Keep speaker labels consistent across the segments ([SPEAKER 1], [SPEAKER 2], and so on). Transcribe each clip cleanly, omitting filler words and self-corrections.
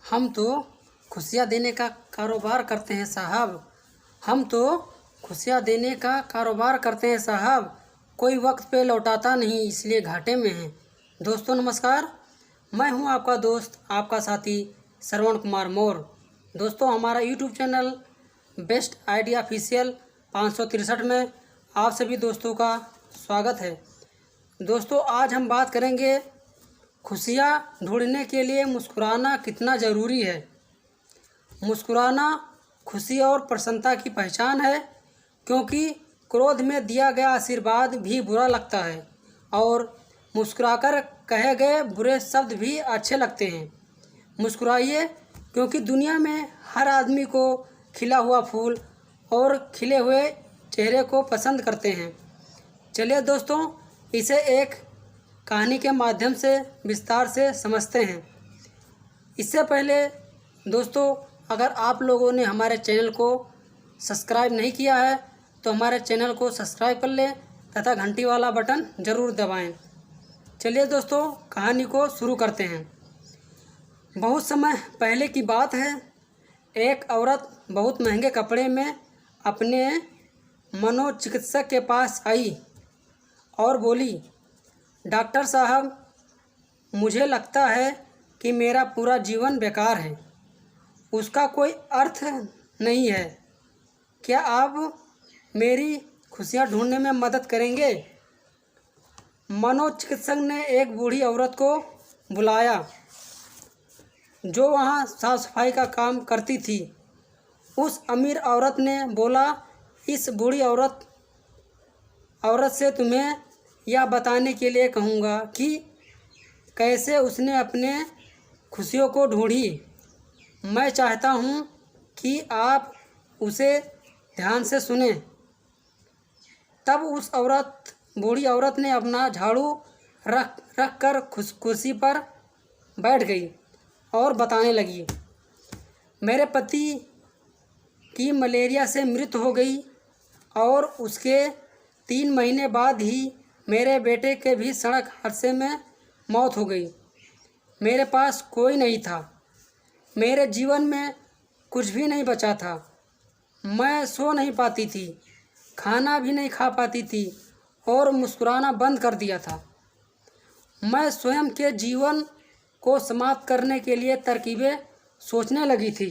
[SPEAKER 1] हम तो खुशियाँ देने का कारोबार करते हैं साहब। हम तो खुशियाँ देने का कारोबार करते हैं साहब। कोई वक्त पे लौटाता नहीं, इसलिए घाटे में हैं। दोस्तों नमस्कार, मैं हूं आपका दोस्त, आपका साथी श्रवण कुमार मौर्य। दोस्तों, हमारा YouTube channel best idea official 563 में आप सभी दोस्तों का स्वागत है। दोस्तों, आज हम बात करेंगे खुशियाँ ढूंढने के लिए मुस्कुराना कितना ज़रूरी है। मुस्कुराना खुशी और प्रसन्नता की पहचान है, क्योंकि क्रोध में दिया गया आशीर्वाद भी बुरा लगता है और मुस्कुराकर कहे गए बुरे शब्द भी अच्छे लगते हैं। मुस्कुराइए, क्योंकि दुनिया में हर आदमी को खिला हुआ फूल और खिले हुए चेहरे को पसंद करते हैं। चलिए दोस्तों, इसे एक कहानी के माध्यम से विस्तार से समझते हैं। इससे पहले दोस्तों, अगर आप लोगों ने हमारे चैनल को सब्सक्राइब नहीं किया है तो हमारे चैनल को सब्सक्राइब कर लें तथा घंटी वाला बटन ज़रूर दबाएं। चलिए दोस्तों, कहानी को शुरू करते हैं। बहुत समय पहले की बात है। एक औरत बहुत महंगे कपड़े में अपने मनोचिकित्सक के पास आई और बोली, डॉक्टर साहब, मुझे लगता है कि मेरा पूरा जीवन बेकार है, उसका कोई अर्थ नहीं है। क्या आप मेरी खुशियाँ ढूंढने में मदद करेंगे? मनोचिकित्सक ने एक बूढ़ी औरत को बुलाया जो वहाँ साफ सफाई का काम करती थी। उस अमीर औरत ने बोला, इस बूढ़ी औरत से तुम्हें यह बताने के लिए कहूँगा कि कैसे उसने अपने खुशियों को ढूंढी। मैं चाहता हूँ कि आप उसे ध्यान से सुने। तब उस बूढ़ी औरत ने अपना झाड़ू रख कर कुर्सी पर बैठ गई और बताने लगी, मेरे पति की मलेरिया से मृत्यु हो गई और उसके 3 महीने बाद ही मेरे बेटे के भी सड़क हादसे में मौत हो गई। मेरे पास कोई नहीं था, मेरे जीवन में कुछ भी नहीं बचा था। मैं सो नहीं पाती थी, खाना भी नहीं खा पाती थी और मुस्कुराना बंद कर दिया था। मैं स्वयं के जीवन को समाप्त करने के लिए तरकीबें सोचने लगी थी।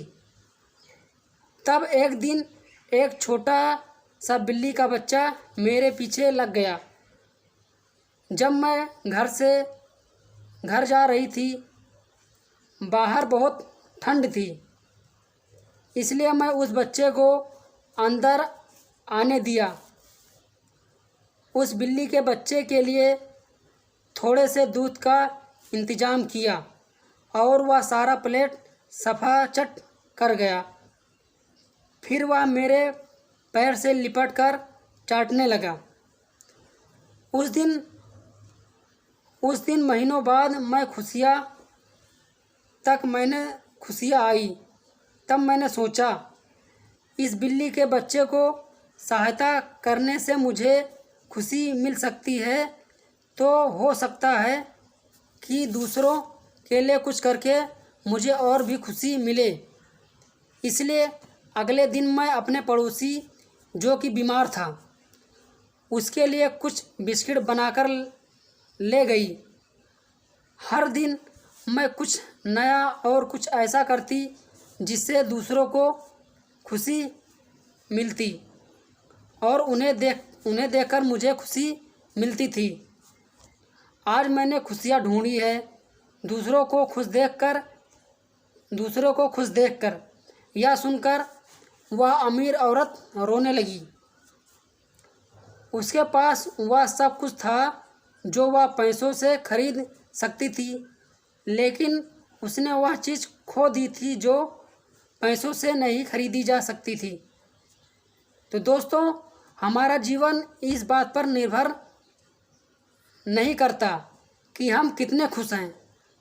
[SPEAKER 1] तब एक दिन एक छोटा सा बिल्ली का बच्चा मेरे पीछे लग गया। जब मैं घर जा रही थी, बाहर बहुत ठंड थी, इसलिए मैं उस बच्चे को अंदर आने दिया। उस बिल्ली के बच्चे के लिए थोड़े से दूध का इंतज़ाम किया और वह सारा प्लेट सफा चट कर गया। फिर वह मेरे पैर से लिपट कर चाटने लगा। उस दिन महीनों बाद मैंने खुशियाँ आई। तब मैंने सोचा, इस बिल्ली के बच्चे को सहायता करने से मुझे खुशी मिल सकती है, तो हो सकता है कि दूसरों के लिए कुछ करके मुझे और भी खुशी मिले। इसलिए अगले दिन मैं अपने पड़ोसी जो कि बीमार था, उसके लिए कुछ बिस्किट बनाकर ले गई। हर दिन मैं कुछ नया और कुछ ऐसा करती जिससे दूसरों को खुशी मिलती और उन्हें देखकर मुझे खुशी मिलती थी। आज मैंने खुशियाँ ढूंढी है, दूसरों को खुश देखकर। यह सुनकर वह अमीर औरत रोने लगी। उसके पास वह सब कुछ था जो वह पैसों से खरीद सकती थी, लेकिन उसने वह चीज़ खो दी थी जो पैसों से नहीं खरीदी जा सकती थी। तो दोस्तों, हमारा जीवन इस बात पर निर्भर नहीं करता कि हम कितने खुश हैं,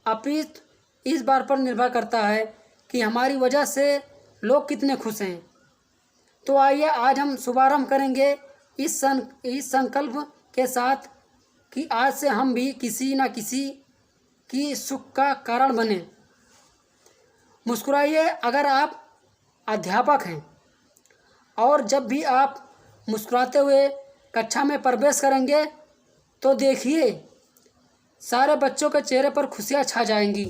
[SPEAKER 1] अपितु इस बात पर निर्भर करता है कि हमारी वजह से लोग कितने खुश हैं। तो आइए आज हम शुभारंभ करेंगे इस संकल्प के साथ कि आज से हम भी किसी न किसी की सुख का कारण बने। मुस्कुराइए अगर आप अध्यापक हैं और जब भी आप मुस्कुराते हुए कक्षा में प्रवेश करेंगे तो देखिए सारे बच्चों के चेहरे पर खुशियाँ छा जाएंगी।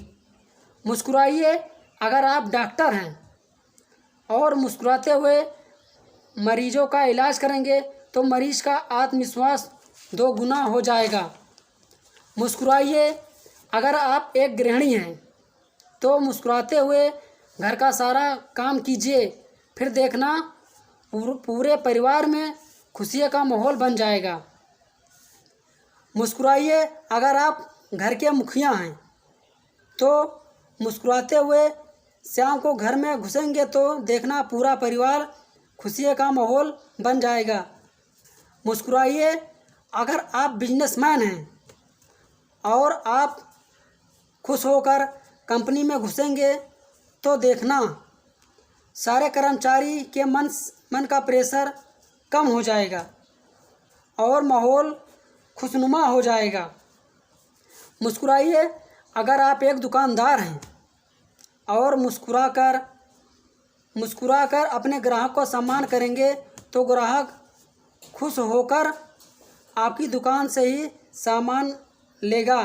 [SPEAKER 1] मुस्कुराइए अगर आप डॉक्टर हैं और मुस्कुराते हुए मरीजों का इलाज करेंगे तो मरीज का आत्मविश्वास 2 गुना हो जाएगा। मुस्कुराइए अगर आप एक गृहिणी हैं तो मुस्कुराते हुए घर का सारा काम कीजिए, फिर देखना पूरे परिवार में खुशियों का माहौल बन जाएगा। मुस्कुराइए अगर आप घर के मुखिया हैं तो मुस्कुराते हुए शाम को घर में घुसेंगे तो देखना पूरा परिवार खुशियों का माहौल बन जाएगा। मुस्कुराइए अगर आप बिजनेसमैन हैं और आप खुश होकर कंपनी में घुसेंगे तो देखना सारे कर्मचारी के मन का प्रेशर कम हो जाएगा और माहौल खुशनुमा हो जाएगा। मुस्कुराइए अगर आप एक दुकानदार हैं और मुस्कुराकर अपने ग्राहक को सम्मान करेंगे तो ग्राहक खुश होकर आपकी दुकान से ही सामान लेगा।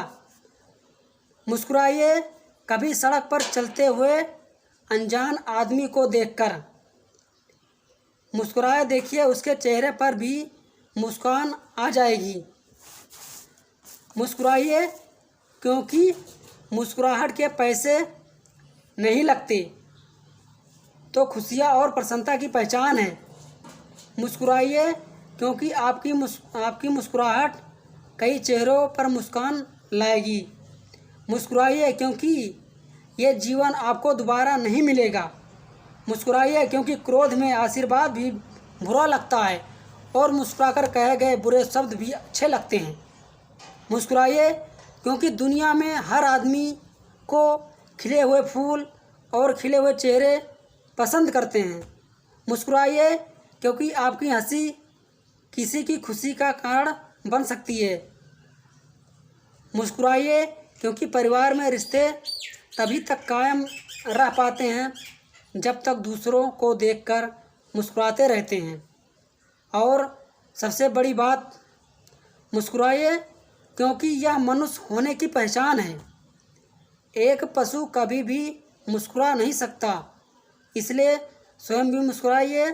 [SPEAKER 1] मुस्कुराइए कभी सड़क पर चलते हुए अनजान आदमी को देखकर। मुस्कुराए देखिए उसके चेहरे पर भी मुस्कान आ जाएगी। मुस्कुराइए क्योंकि मुस्कुराहट के पैसे नहीं लगते तो खुशियाँ और प्रसन्नता की पहचान है। मुस्कुराइए क्योंकि आपकी मुस्कुराहट कई चेहरों पर मुस्कान लाएगी। मुस्कुराइए क्योंकि ये जीवन आपको दोबारा नहीं मिलेगा। मुस्कुराइए क्योंकि क्रोध में आशीर्वाद भी बुरा लगता है और मुस्कुराकर कहे गए बुरे शब्द भी अच्छे लगते हैं। मुस्कुराइए क्योंकि दुनिया में हर आदमी को खिले हुए फूल और खिले हुए चेहरे पसंद करते हैं। मुस्कुराइए क्योंकि आपकी हंसी किसी की खुशी का कारण बन सकती है। मुस्कुराइए क्योंकि परिवार में रिश्ते तभी तक कायम रह पाते हैं जब तक दूसरों को देखकर मुस्कुराते रहते हैं। और सबसे बड़ी बात, मुस्कुराइए क्योंकि यह मनुष्य होने की पहचान है। एक पशु कभी भी मुस्कुरा नहीं सकता, इसलिए स्वयं भी मुस्कुराइए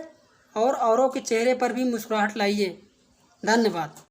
[SPEAKER 1] और औरों के चेहरे पर भी मुस्कुराहट लाइए। धन्यवाद।